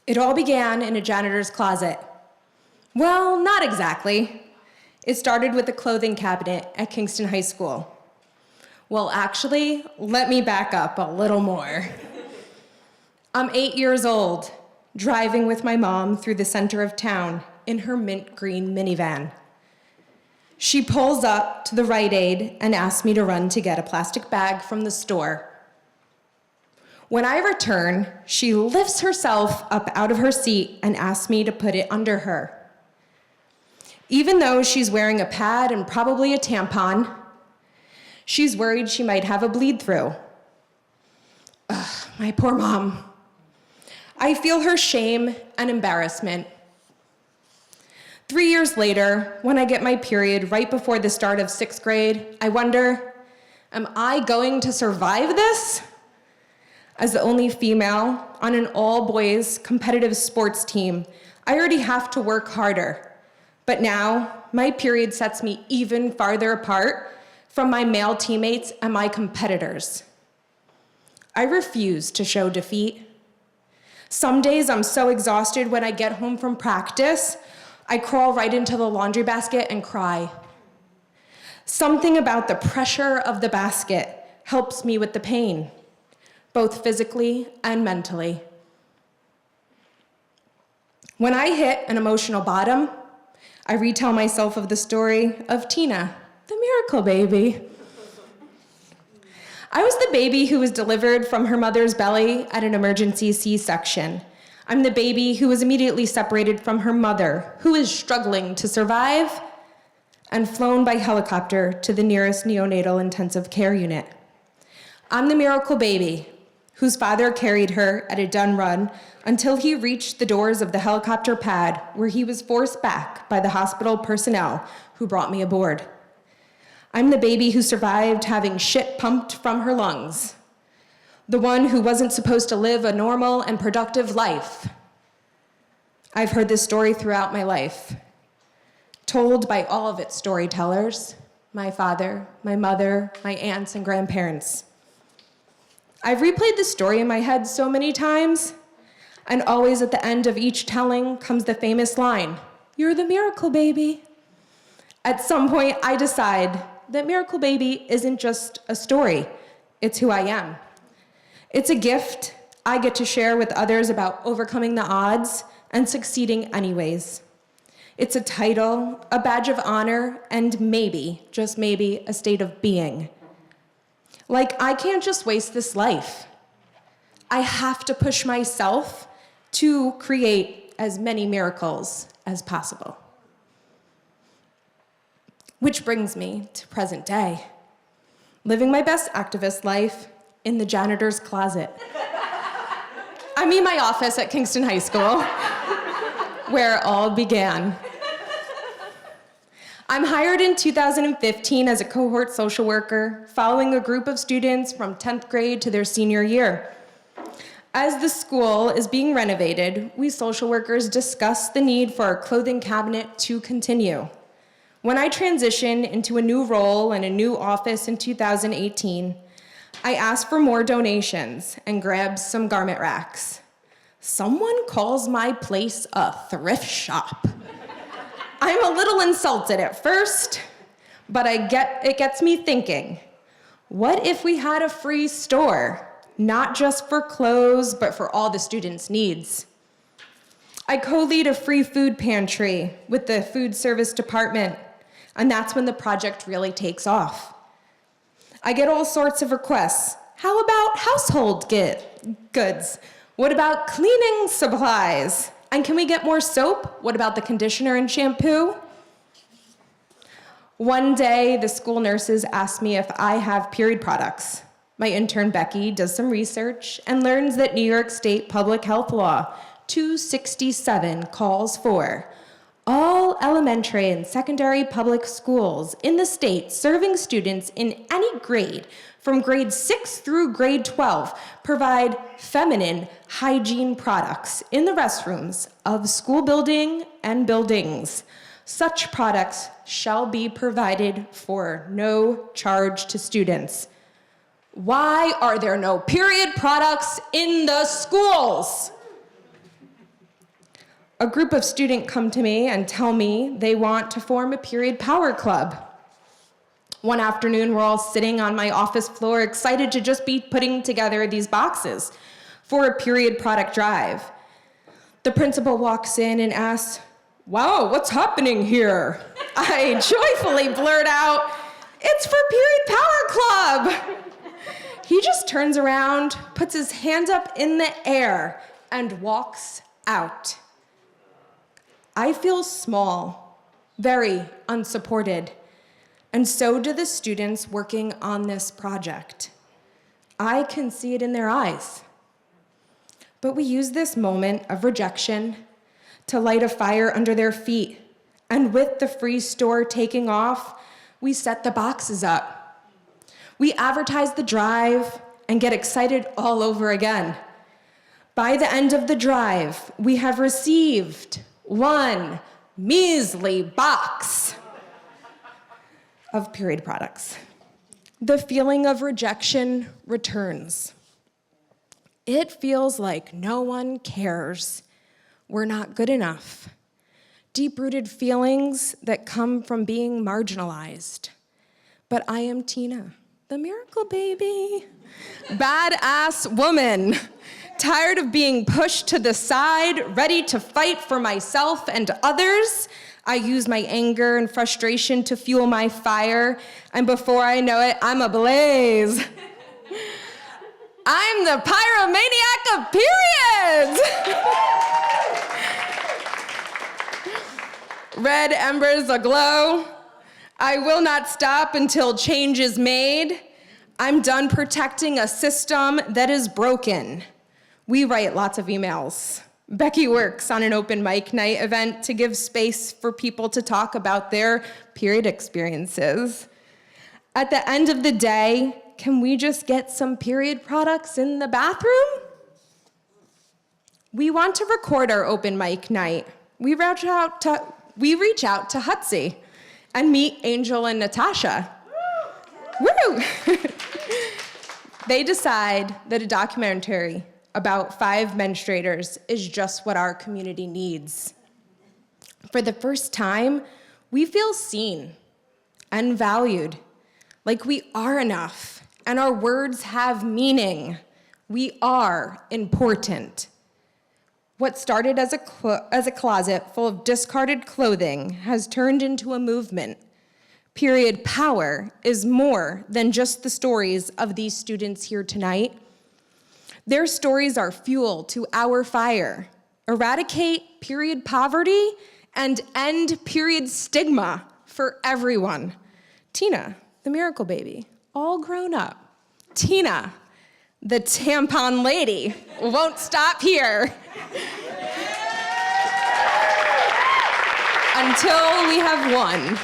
It all began in a janitor's closet. Well, not exactly. It started with a clothing cabinet at Kingston High School. Well, actually, let me back up a little more. I'm 8 years old, driving with my mom through the center of town in her mint green minivan. She pulls up to the Rite Aid and asks me to run to get a plastic bag from the store. When I return, she lifts herself up out of her seat and asks me to put it under her. Even though she's wearing a pad and probably a tampon, she's worried she might have a bleed through. Ugh, my poor mom. I feel her shame and embarrassment. 3 years later, when I get my period right before the start of 6th grade, I wonder, am I going to survive this? As the only female on an all-boys competitive sports team, I already have to work harder. But now, my period sets me even farther apart from my male teammates and my competitors. I refuse to show defeat. Some days I'm so exhausted when I get home from practice, I crawl right into the laundry basket and cry. Something about the pressure of the basket helps me with the pain, both physically and mentally. When I hit an emotional bottom, I retell myself of the story of Tina, the miracle baby. I was the baby who was delivered from her mother's belly at an emergency C-section. I'm the baby who was immediately separated from her mother, who is struggling to survive, and flown by helicopter to the nearest neonatal intensive care unit. I'm the miracle baby, whose father carried her at a dun run until he reached the doors of the helicopter pad, where he was forced back by the hospital personnel who brought me aboard. I'm the baby who survived having shit pumped from her lungs, the one who wasn't supposed to live a normal and productive life. I've heard this story throughout my life, told by all of its storytellers, my father, my mother, my aunts, and grandparents. I've replayed this story in my head so many times, and always at the end of each telling comes the famous line, "You're the miracle baby." At some point, I decide that Miracle Baby isn't just a story, it's who I am. It's a gift I get to share with others about overcoming the odds and succeeding anyways. It's a title, a badge of honor, and maybe, just maybe, a state of being. Like, I can't just waste this life. I have to push myself to create as many miracles as possible. Which brings me to present day, living my best activist life in the janitor's closet. I mean my office at Kingston High School, where it all began. I'm hired in 2015 as a cohort social worker, following a group of students from 10th grade to their senior year. As the school is being renovated, we social workers discuss the need for our clothing cabinet to continue. When I transitioned into a new role and a new office in 2018, I asked for more donations and grabbed some garment racks. Someone calls my place a thrift shop. I'm a little insulted at first, but it gets me thinking, what if we had a free store, not just for clothes, but for all the students' needs? I co-lead a free food pantry with the food service department, and that's when the project really takes off. I get all sorts of requests. How about household goods? What about cleaning supplies? And can we get more soap? What about the conditioner and shampoo? One day, the school nurses asked me if I have period products. My intern, Becky, does some research and learns that New York State Public Health Law 267 calls for all elementary and secondary public schools in the state serving students in any grade from grade 6 through grade 12 provide feminine hygiene products in the restrooms of school building and buildings. Such products shall be provided for no charge to students. Why are there no period products in the schools? a group of students come to me and tell me they want to form a period power club. One afternoon, we're all sitting on my office floor, excited to just be putting together these boxes for a period product drive. The principal walks in and asks, "Wow, what's happening here?" I joyfully blurt out, "It's for Period Power Club." He just turns around, puts his hand up in the air, and walks out. I feel small, very unsupported, and so do the students working on this project. I can see it in their eyes. But we use this moment of rejection to light a fire under their feet, and with the free store taking off, we set the boxes up. We advertise the drive and get excited all over again. By the end of the drive, we have received one measly box of period products. The feeling of rejection returns. It feels like no one cares. We're not good enough. Deep-rooted feelings that come from being marginalized. But I am Tina, the miracle baby, badass woman, tired of being pushed to the side, ready to fight for myself and others. I use my anger and frustration to fuel my fire, and before I know it, I'm ablaze. I'm the pyromaniac of periods! Red embers aglow. I will not stop until change is made. I'm done protecting a system that is broken. We write lots of emails. Becky works on an open mic night event to give space for people to talk about their period experiences. At the end of the day, can we just get some period products in the bathroom? We want to record our open mic night. We reach out to Hutzi and meet Angel and Natasha. Woo! They decide that a documentary about 5 menstruators is just what our community needs. For the first time, we feel seen and valued, like we are enough, and our words have meaning. We are important. What started as a closet full of discarded clothing has turned into a movement. Period power is more than just the stories of these students here tonight. Their stories are fuel to our fire. Eradicate period poverty and end period stigma for everyone. Tina, the miracle baby, all grown up. Tina, the Tampon Lady, won't stop here. Until we have won.